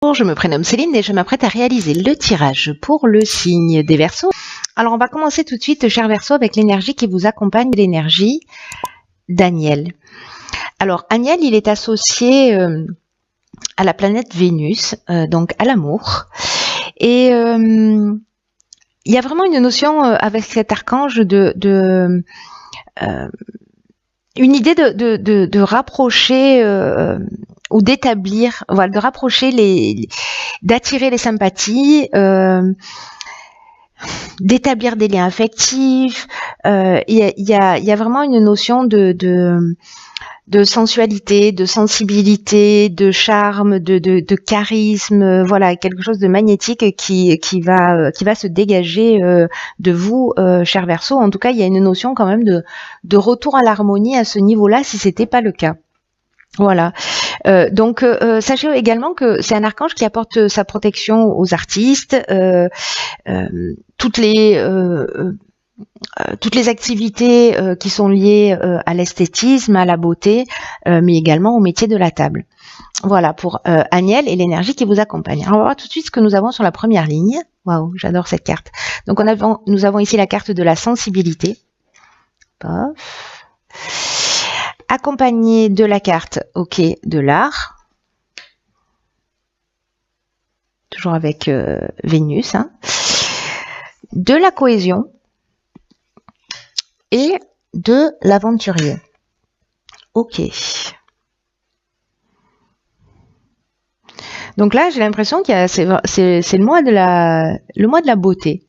Bonjour, je me prénomme Céline et je m'apprête à réaliser le tirage pour le signe des Verseaux. Alors on va commencer tout de suite, chers Verseaux, avec l'énergie qui vous accompagne, l'énergie d'Aniel. Alors Aniel, il est associé à la planète Vénus, donc à l'amour. Et il y a vraiment une notion avec cet archange une idée de rapprocher ou d'établir, voilà, de rapprocher d'attirer les sympathies, d'établir des liens affectifs. Il y a vraiment une notion de sensualité, de sensibilité, de charme, de charisme, voilà, quelque chose de magnétique qui va se dégager de vous, cher Verseau. En tout cas, il y a une notion quand même de retour à l'harmonie à ce niveau-là, si c'était pas le cas. Voilà. Donc, sachez également que c'est un archange qui apporte sa protection aux artistes, toutes les activités qui sont liées à l'esthétisme, à la beauté, mais également au métier de la table. Voilà pour Aniel et l'énergie qui vous accompagne. Alors, on va voir tout de suite ce que nous avons sur la première ligne. Waouh, j'adore cette carte. Donc, nous avons ici la carte de la sensibilité. Pof. Accompagné de la carte, ok, de l'art. Toujours avec Vénus. Hein. De la cohésion. Et de l'aventurier. Ok. Donc là, j'ai l'impression qu'il y a c'est le mois de la beauté.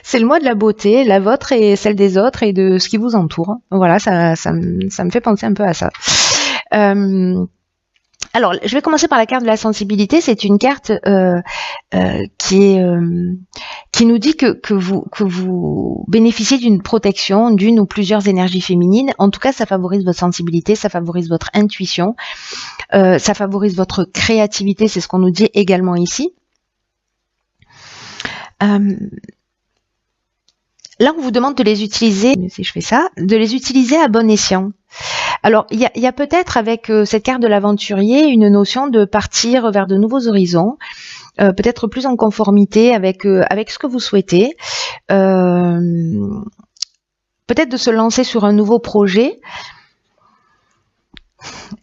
C'est le mois de la beauté, la vôtre et celle des autres et de ce qui vous entoure. Voilà, ça me fait penser un peu à ça. Alors, je vais commencer par la carte de la sensibilité. C'est une carte qui nous dit que vous bénéficiez d'une protection d'une ou plusieurs énergies féminines. En tout cas, ça favorise votre sensibilité, ça favorise votre intuition, ça favorise votre créativité. C'est ce qu'on nous dit également ici. Là, on vous demande de les utiliser, si je fais ça, de les utiliser à bon escient. Alors, il y a peut-être avec cette carte de l'aventurier une notion de partir vers de nouveaux horizons, peut-être plus en conformité avec ce que vous souhaitez, peut-être de se lancer sur un nouveau projet.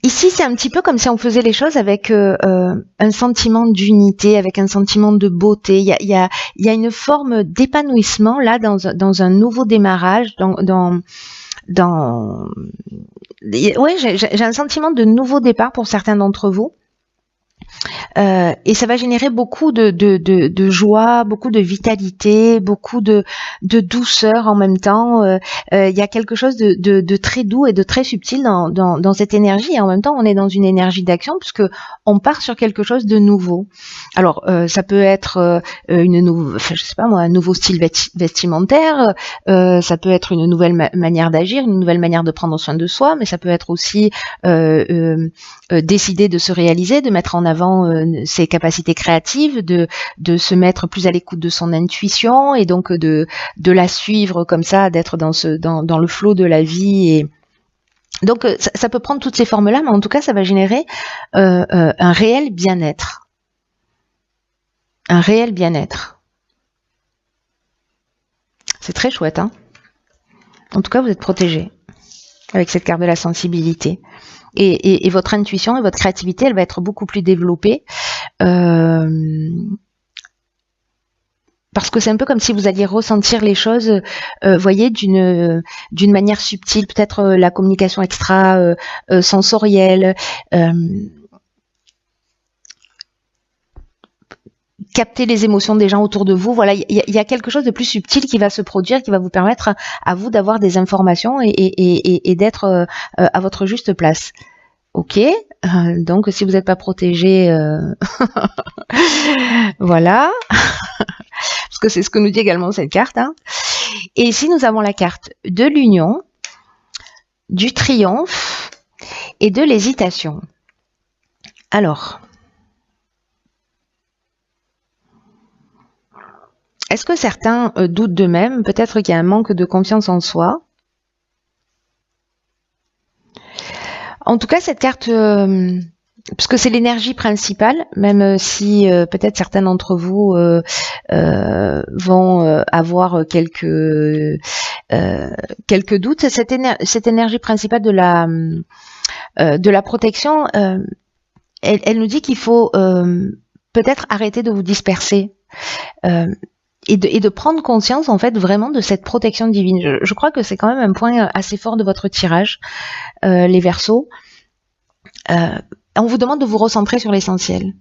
Ici, c'est un petit peu comme si on faisait les choses avec un sentiment d'unité, avec un sentiment de beauté. Il y a une forme d'épanouissement là dans un nouveau démarrage, ouais, j'ai un sentiment de nouveau départ pour certains d'entre vous. Et ça va générer beaucoup de joie, beaucoup de vitalité, beaucoup de douceur en même temps. Il y a quelque chose de très doux et de très subtil dans cette énergie. Et en même temps, on est dans une énergie d'action puisque on part sur quelque chose de nouveau. Alors, ça peut être je sais pas moi, un nouveau style vestimentaire. Ça peut être une nouvelle manière d'agir, une nouvelle manière de prendre soin de soi, mais ça peut être aussi décider de se réaliser, de mettre en avant ses capacités créatives, de se mettre plus à l'écoute de son intuition et donc de la suivre comme ça, d'être dans le flot de la vie. Et donc ça peut prendre toutes ces formes-là, mais en tout cas ça va générer un réel bien-être. Un réel bien-être. C'est très chouette, hein. En tout cas, vous êtes protégé avec cette carte de la sensibilité. Et votre intuition et votre créativité, elle va être beaucoup plus développée. Parce que c'est un peu comme si vous alliez ressentir les choses, voyez, d'une manière subtile, peut-être la communication extra sensorielle, capter les émotions des gens autour de vous. Voilà, il y a quelque chose de plus subtil qui va se produire, qui va vous permettre à vous d'avoir des informations et d'être à votre juste place. Ok, donc si vous n'êtes pas protégé, voilà, parce que c'est ce que nous dit également cette carte. Hein. Et ici, nous avons la carte de l'union, du triomphe et de l'hésitation. Alors, est-ce que certains doutent d'eux-mêmes? Peut-être qu'il y a un manque de confiance en soi. En tout cas, cette carte puisque c'est l'énergie principale, même si peut-être certains d'entre vous vont avoir quelques doutes, cette énergie principale de la protection, elle nous dit qu'il faut peut-être arrêter de vous disperser. Et de prendre conscience en fait vraiment de cette protection divine. Je crois que c'est quand même un point assez fort de votre tirage, les Verseaux. On vous demande de vous recentrer sur l'essentiel.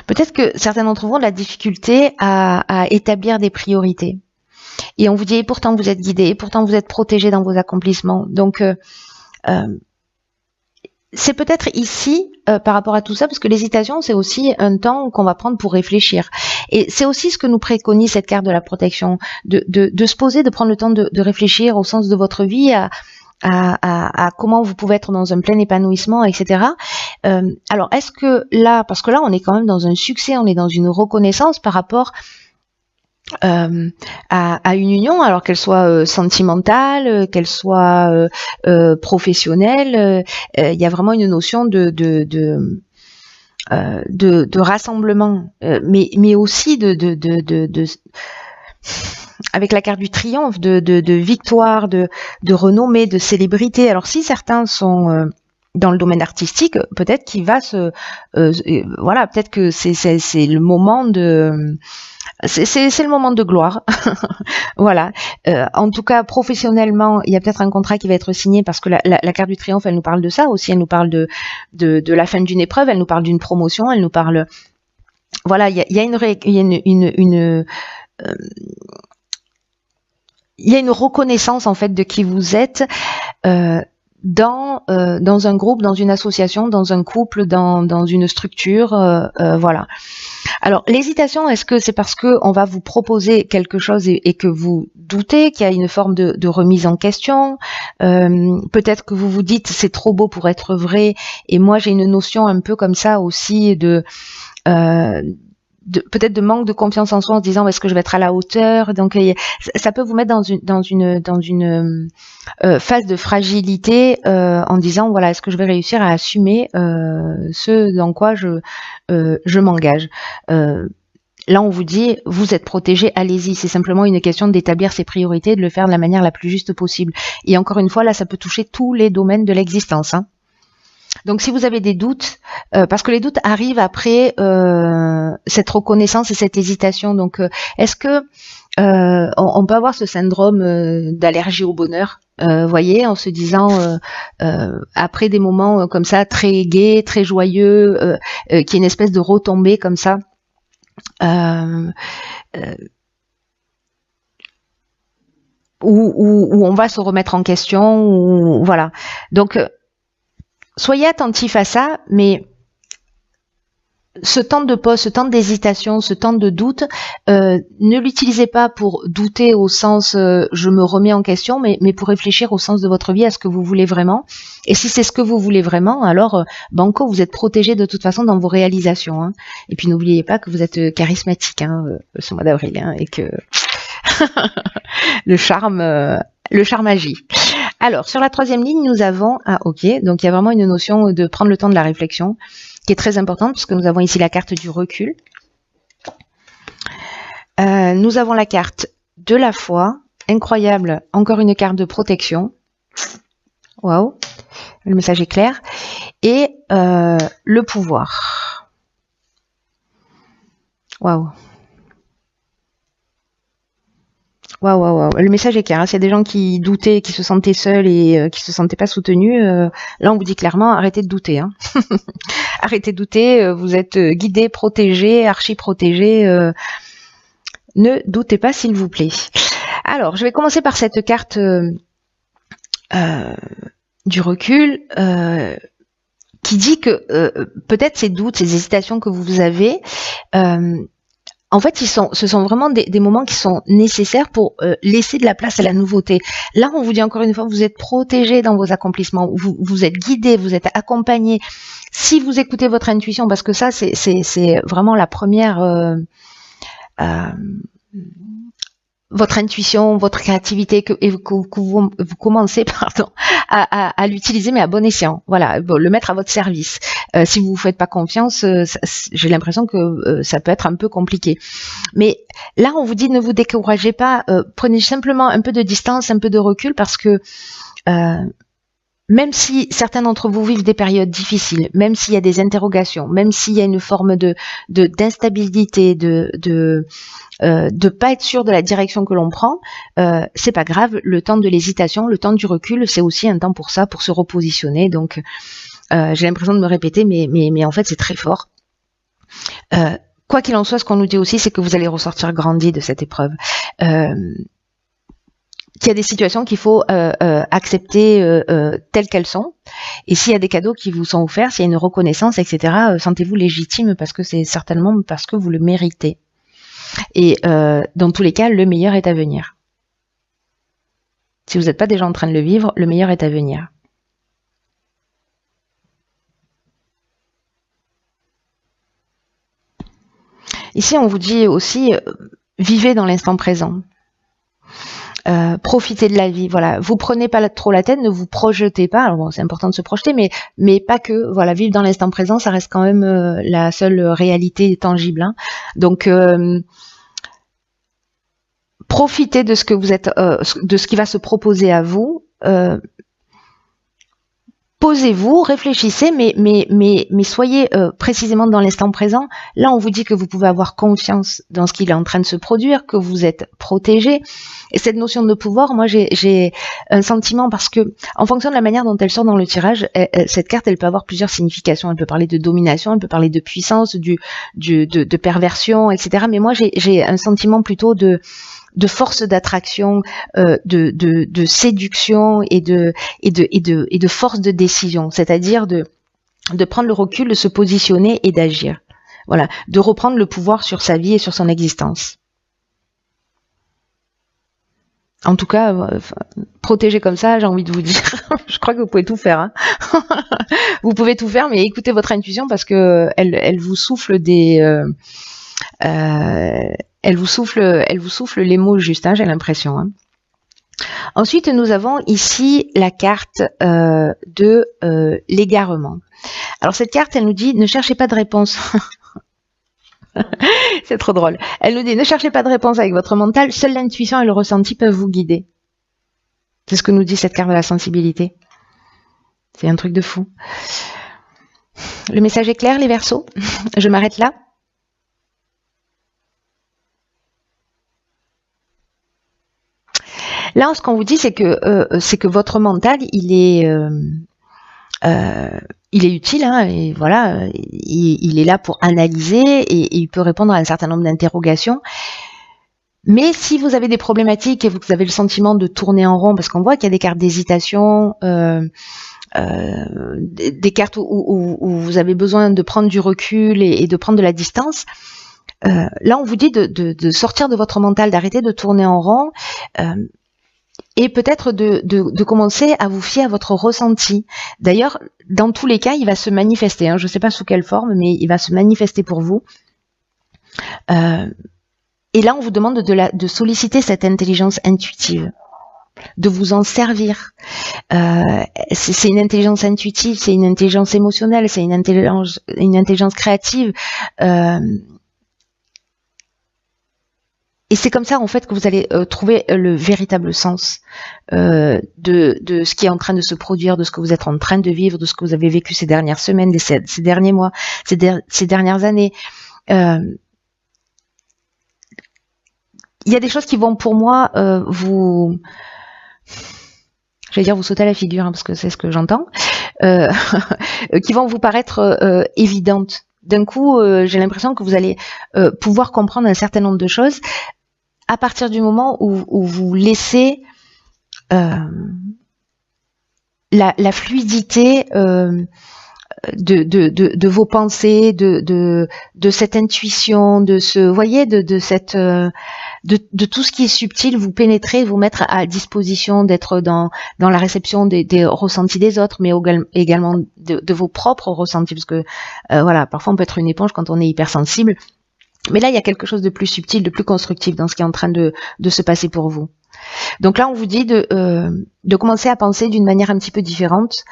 Peut-être que certains d'entre vous ont de la difficulté à établir des priorités. Et on vous dit, et pourtant vous êtes guidé, et pourtant vous êtes protégé dans vos accomplissements. Donc, c'est peut-être ici, par rapport à tout ça, parce que l'hésitation, c'est aussi un temps qu'on va prendre pour réfléchir. Et c'est aussi ce que nous préconise cette carte de la protection, de se poser, de prendre le temps de réfléchir au sens de votre vie, à comment vous pouvez être dans un plein épanouissement, etc. Alors, est-ce que là, parce que là, on est quand même dans un succès, on est dans une reconnaissance par rapport à une union, alors qu'elle soit sentimentale, qu'elle soit professionnelle, il y a vraiment une notion de rassemblement, mais aussi avec la carte du triomphe, de victoire, de renommée, de célébrité. Alors si certains sont dans le domaine artistique, peut-être qu'il va voilà, peut-être que c'est le moment de c'est le moment de gloire. Voilà. En tout cas, professionnellement, il y a peut-être un contrat qui va être signé parce que la carte du triomphe, elle nous parle de ça aussi. Elle nous parle de la fin d'une épreuve, elle nous parle d'une promotion, elle nous parle. Voilà, il y a une reconnaissance en fait de qui vous êtes. Dans un groupe, dans une association, dans un couple, dans une structure, voilà. Alors l'hésitation, est-ce que c'est parce que on va vous proposer quelque chose et que vous doutez, qu'il y a une forme de remise en question, peut-être que vous vous dites c'est trop beau pour être vrai, et moi j'ai une notion un peu comme ça aussi peut-être de manque de confiance en soi en se disant est-ce que je vais être à la hauteur, donc ça peut vous mettre dans une phase de fragilité en disant voilà est-ce que je vais réussir à assumer ce dans quoi je m'engage. Là on vous dit vous êtes protégé, allez-y, c'est simplement une question d'établir ses priorités, de le faire de la manière la plus juste possible, et encore une fois là ça peut toucher tous les domaines de l'existence, hein. Donc si vous avez des doutes, parce que les doutes arrivent après cette reconnaissance et cette hésitation, donc est-ce que on peut avoir ce syndrome d'allergie au bonheur, voyez, en se disant après des moments comme ça très gais, très joyeux, qu'il y ait une espèce de retombée comme ça, où on va se remettre en question, ou voilà. Donc soyez attentifs à ça, mais ce temps de pause, ce temps d'hésitation, ce temps de doute, ne l'utilisez pas pour douter au sens je me remets en question, mais pour réfléchir au sens de votre vie, à ce que vous voulez vraiment. Et si c'est ce que vous voulez vraiment, alors banco, vous êtes protégé de toute façon dans vos réalisations, hein. Et puis n'oubliez pas que vous êtes charismatique, hein, ce mois d'avril, hein, et que le charme agit. Alors, sur la troisième ligne, nous avons, ok, donc il y a vraiment une notion de prendre le temps de la réflexion, qui est très importante, puisque nous avons ici la carte du recul. Nous avons la carte de la foi, incroyable, encore une carte de protection. Waouh, le message est clair. Et le pouvoir. Waouh. Waouh, le message est clair, hein. S'il y a des gens qui doutaient, qui se sentaient seuls et qui se sentaient pas soutenus, là on vous dit clairement arrêtez de douter, hein. Arrêtez de douter, vous êtes guidés, protégés, archi protégés. Ne doutez pas s'il vous plaît. Alors je vais commencer par cette carte du recul qui dit que peut-être ces doutes, ces hésitations que vous avez, en fait, ce sont vraiment des moments qui sont nécessaires pour laisser de la place à la nouveauté. Là, on vous dit encore une fois, vous êtes protégé dans vos accomplissements, vous êtes guidé, vous êtes accompagné. Si vous écoutez votre intuition, parce que ça, c'est vraiment la première votre intuition, votre créativité, et que vous commencez à l'utiliser, mais à bon escient. Voilà, le mettre à votre service. Si vous vous faites pas confiance, j'ai l'impression que ça peut être un peu compliqué. Mais là, on vous dit ne vous découragez pas, prenez simplement un peu de distance, un peu de recul, parce que même si certains d'entre vous vivent des périodes difficiles, même s'il y a des interrogations, même s'il y a une forme d'instabilité, de pas être sûr de la direction que l'on prend, c'est pas grave. Le temps de l'hésitation, le temps du recul, c'est aussi un temps pour ça, pour se repositionner. Donc, j'ai l'impression de me répéter, mais en fait, c'est très fort. Quoi qu'il en soit, ce qu'on nous dit aussi, c'est que vous allez ressortir grandi de cette épreuve. Qu'il y a des situations qu'il faut accepter telles qu'elles sont. Et s'il y a des cadeaux qui vous sont offerts, s'il y a une reconnaissance, etc., sentez-vous légitime parce que c'est certainement parce que vous le méritez. Et dans tous les cas, le meilleur est à venir. Si vous n'êtes pas déjà en train de le vivre, le meilleur est à venir. Ici, on vous dit aussi, vivez dans l'instant présent. Profitez de la vie, voilà. Vous prenez pas trop la tête, ne vous projetez pas. Alors bon, c'est important de se projeter, mais pas que. Voilà, vivre dans l'instant présent, ça reste quand même la seule réalité tangible. Hein. Donc, profitez de ce que vous êtes, de ce qui va se proposer à vous. Posez-vous, réfléchissez, mais soyez précisément dans l'instant présent. Là, on vous dit que vous pouvez avoir confiance dans ce qui est en train de se produire, que vous êtes protégé. Et cette notion de pouvoir, moi, j'ai un sentiment parce que, en fonction de la manière dont elle sort dans le tirage, cette carte, elle peut avoir plusieurs significations. Elle peut parler de domination, elle peut parler de puissance, de perversion, etc. Mais moi, j'ai un sentiment plutôt de force d'attraction, de séduction et de force de décision, c'est-à-dire de prendre le recul, de se positionner et d'agir. Voilà, de reprendre le pouvoir sur sa vie et sur son existence. En tout cas, protégé comme ça, j'ai envie de vous dire, je crois que vous pouvez tout faire. Hein. Vous pouvez tout faire, mais écoutez votre intuition parce que elle vous souffle des elle vous souffle les mots juste, hein, j'ai l'impression. Hein. Ensuite, nous avons ici la carte de l'égarement. Alors cette carte, elle nous dit ne cherchez pas de réponse. C'est trop drôle. Elle nous dit ne cherchez pas de réponse avec votre mental, seule l'intuition et le ressenti peuvent vous guider. C'est ce que nous dit cette carte de la sensibilité. C'est un truc de fou. Le message est clair, les Verseaux. Je m'arrête là. Là, ce qu'on vous dit, c'est que votre mental, il est utile, hein, et voilà, il est là pour analyser et il peut répondre à un certain nombre d'interrogations. Mais si vous avez des problématiques et vous avez le sentiment de tourner en rond, parce qu'on voit qu'il y a des cartes d'hésitation, des cartes où vous avez besoin de prendre du recul et de prendre de la distance, là on vous dit de sortir de votre mental, d'arrêter de tourner en rond, et peut-être de commencer à vous fier à votre ressenti. D'ailleurs, dans tous les cas, il va se manifester. Hein, je ne sais pas sous quelle forme, mais il va se manifester pour vous. Et là, on vous demande de solliciter cette intelligence intuitive, de vous en servir. C'est une intelligence intuitive, c'est une intelligence émotionnelle, c'est une intelligence créative. Et c'est comme ça, en fait, que vous allez trouver le véritable sens de ce qui est en train de se produire, de ce que vous êtes en train de vivre, de ce que vous avez vécu ces dernières semaines, ces derniers mois, ces dernières années. Il y a des choses qui vont, pour moi, vous sauter à la figure, hein, parce que c'est ce que j'entends, qui vont vous paraître évidentes. D'un coup, j'ai l'impression que vous allez pouvoir comprendre un certain nombre de choses à partir du moment où vous laissez la fluidité de vos pensées, de cette intuition, de tout ce qui est subtil, vous pénétrer, vous mettre à disposition, d'être dans la réception des ressentis des autres, mais également de vos propres ressentis, parce que voilà, parfois on peut être une éponge quand on est hypersensible. Mais là, il y a quelque chose de plus subtil, de plus constructif dans ce qui est en train de se passer pour vous. Donc là, on vous dit de commencer à penser d'une manière un petit peu différente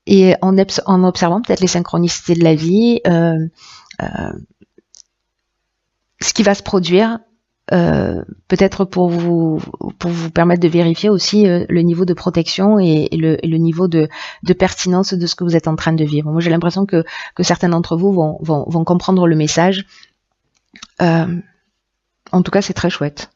et en observant peut-être les synchronicités de la vie, ce qui va se produire, peut-être pour vous permettre de vérifier aussi le niveau de protection et le niveau de pertinence de ce que vous êtes en train de vivre. Moi, j'ai l'impression que certains d'entre vous vont comprendre le message. En tout cas, c'est très chouette.